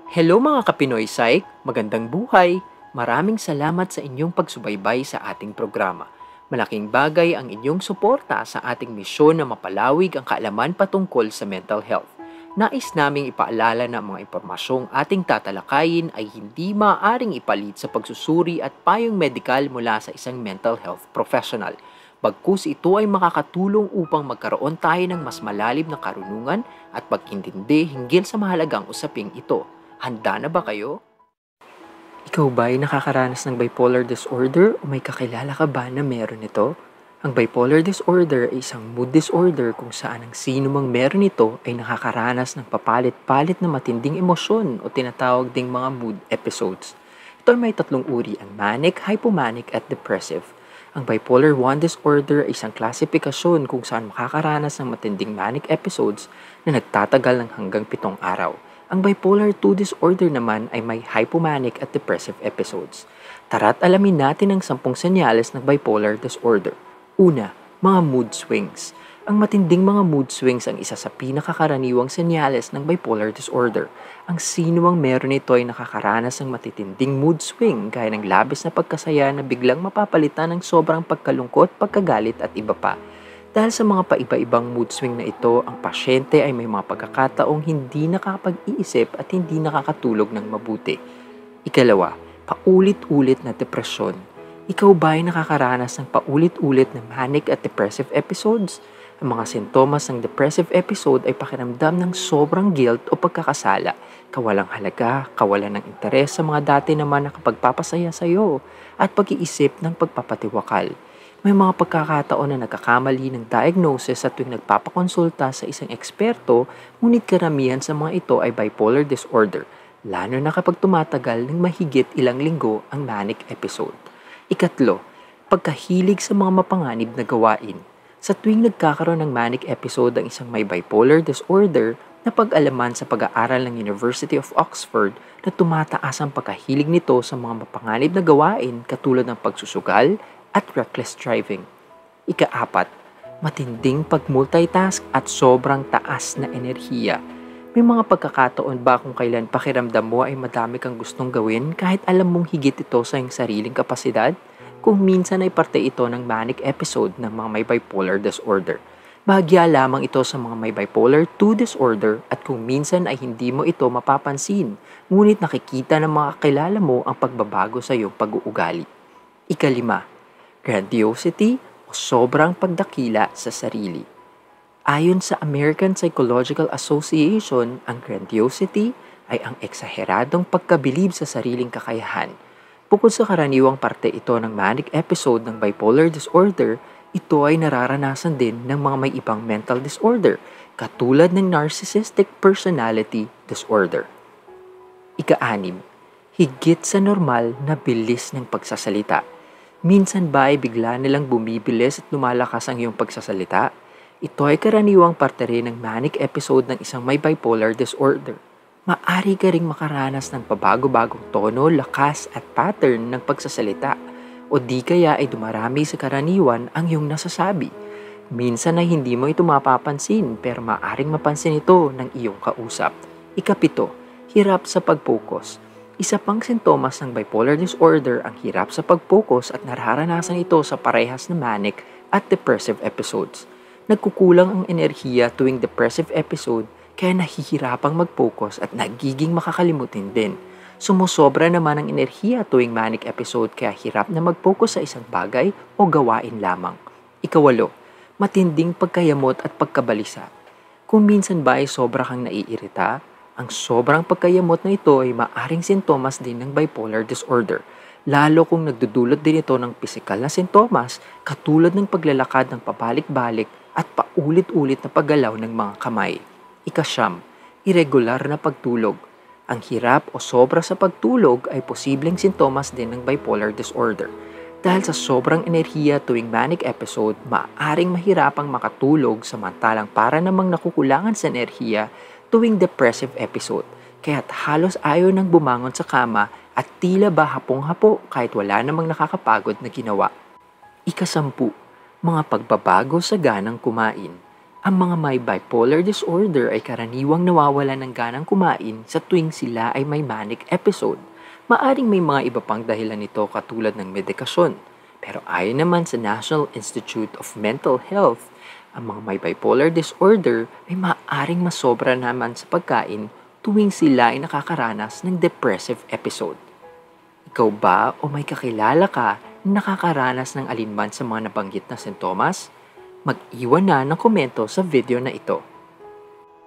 Hello mga Kapinoy Psych! Magandang buhay! Maraming salamat sa inyong pagsubaybay sa ating programa. Malaking bagay ang inyong suporta sa ating misyon na mapalawig ang kaalaman patungkol sa mental health. Nais naming ipaalala na ang mga impormasyong ating tatalakayin ay hindi maaaring ipalit sa pagsusuri at payong medikal mula sa isang mental health professional. Bagkus ito ay makakatulong upang magkaroon tayo ng mas malalim na karunungan at pagkintindi hinggil sa mahalagang usaping ito. Handa na ba kayo? Ikaw ba ay nakakaranas ng bipolar disorder o may kakilala ka ba na meron ito? Ang bipolar disorder ay isang mood disorder kung saan ang sino mang meron ito ay nakakaranas ng papalit-palit na matinding emosyon o tinatawag ding mga mood episodes. Ito ay may tatlong uri, ang manic, hypomanic at depressive. Ang bipolar 1 disorder ay isang klasifikasyon kung saan makakaranas ng matinding manic episodes na nagtatagal ng hanggang 7 araw. Ang bipolar 2 disorder naman ay may hypomanic at depressive episodes. Tara't alamin natin ang 10 senyales ng bipolar disorder. Una, mga mood swings. Ang matinding mga mood swings ang isa sa pinakakaraniwang senyales ng bipolar disorder. Ang sino mang meron nito ay nakakaranas ng matitinding mood swing gaya ng labis na pagkasaya na biglang mapapalitan ng sobrang pagkalungkot, pagkagalit at iba pa. Dahil sa mga paiba-ibang mood swing na ito, ang pasyente ay may mga pagkakataong hindi nakakapag-iisip at hindi nakakatulog ng mabuti. Ikalawa, paulit-ulit na depresyon. Ikaw ba ay nakakaranas ng paulit-ulit na manic at depressive episodes? Ang mga sintomas ng depressive episode ay pakiramdam ng sobrang guilt o pagkakasala, kawalang halaga, kawalan ng interes sa mga dati naman na kapagpapasaya sa iyo, at pag-iisip ng pagpapatiwakal. May mga pagkakataon na nagkakamali ng diagnosis sa tuwing nagpapakonsulta sa isang eksperto, ngunit karamihan sa mga ito ay bipolar disorder, lalo na kapag tumatagal ng mahigit ilang linggo ang manic episode. Ikatlo, pagkahilig sa mga mapanganib na gawain. Sa tuwing nagkakaroon ng manic episode ang isang may bipolar disorder, napag-alaman sa pag-aaral ng University of Oxford na tumataas ang pagkahilig nito sa mga mapanganib na gawain katulad ng pagsusugal at reckless driving. Ika-4, matinding pag-multitask at sobrang taas na enerhiya. May mga pagkakataon ba kung kailan pakiramdam mo ay madami kang gustong gawin kahit alam mong higit ito sa iyong sariling kapasidad? Kung minsan ay parte ito ng manic episode ng mga may bipolar disorder. Bahagya lamang ito sa mga may bipolar 2 disorder at kung minsan ay hindi mo ito mapapansin, ngunit nakikita ng mga kakilala mo ang pagbabago sa iyong pag-uugali. Ika-5, grandiosity o sobrang pagdakila sa sarili. Ayon sa American Psychological Association, ang grandiosity ay ang eksaheradong pagkabilib sa sariling kakayahan. Bukod sa karaniwang parte ito ng manic episode ng bipolar disorder, ito ay nararanasan din ng mga may ibang mental disorder, katulad ng narcissistic personality disorder. Ika-6, higit sa normal na bilis ng pagsasalita. Minsan ba ay bigla nilang bumibilis at lumalakas ang iyong pagsasalita? Ito ay karaniwang parte rin ng manic episode ng isang may bipolar disorder. Maari ka ring makaranas ng pabago-bagong tono, lakas at pattern ng pagsasalita o di kaya ay dumarami sa karaniwan ang iyong nasasabi. Minsan ay hindi mo ito mapapansin pero maaring mapansin ito ng iyong kausap. Ika-7, hirap sa pag-focus. Isa pang sintomas ng bipolar disorder ang hirap sa pag-focus at nararanasan ito sa parehas na manic at depressive episodes. Nagkukulang ang enerhiya tuwing depressive episode kaya nahihirapang mag-focus at nagiging makakalimutin din. Sumusobra naman ang enerhiya tuwing manic episode kaya hirap na mag-focus sa isang bagay o gawain lamang. Ika-8, matinding pagkayamot at pagkabalisa. Kung minsan ba ay sobra kang naiirita, ang sobrang pagkayamot na ito ay maaring sintomas din ng bipolar disorder, lalo kung nagdudulot din ito ng pisikal na sintomas katulad ng paglalakad ng pabalik-balik at paulit-ulit na paggalaw ng mga kamay. Ika-9, irregular na pagtulog. Ang hirap o sobra sa pagtulog ay posibleng sintomas din ng bipolar disorder. Dahil sa sobrang enerhiya tuwing manic episode, maaaring mahirapang makatulog samantalang para namang nakukulangan sa enerhiya tuwing depressive episode, kaya't halos ayaw nang bumangon sa kama at tila ba hapong-hapo kahit wala namang nakakapagod na ginawa. Ika-10, mga pagbabago sa ganang kumain. Ang mga may bipolar disorder ay karaniwang nawawalan ng ganang kumain sa tuwing sila ay may manic episode. Maaring may mga iba pang dahilan nito katulad ng medikasyon. Pero ayon naman sa National Institute of Mental Health, ang mga may bipolar disorder ay maaaring masobra naman sa pagkain tuwing sila ay nakakaranas ng depressive episode. Ikaw ba o may kakilala ka na nakakaranas ng alinman sa mga nabanggit na sintomas? Mag-iwan na ng komento sa video na ito.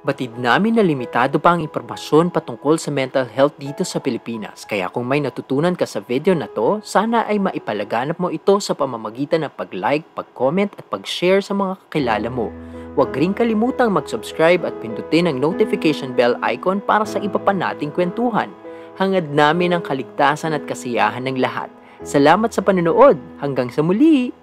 Batid namin na limitado pa ang impormasyon patungkol sa mental health dito sa Pilipinas. Kaya kung may natutunan ka sa video na to, sana ay maipalaganap mo ito sa pamamagitan ng pag-like, pag-comment at pag-share sa mga kakilala mo. Huwag ring kalimutang mag-subscribe at pindutin ang notification bell icon para sa iba pa nating kwentuhan. Hangad namin ang kaligtasan at kasiyahan ng lahat. Salamat sa panonood. Hanggang sa muli!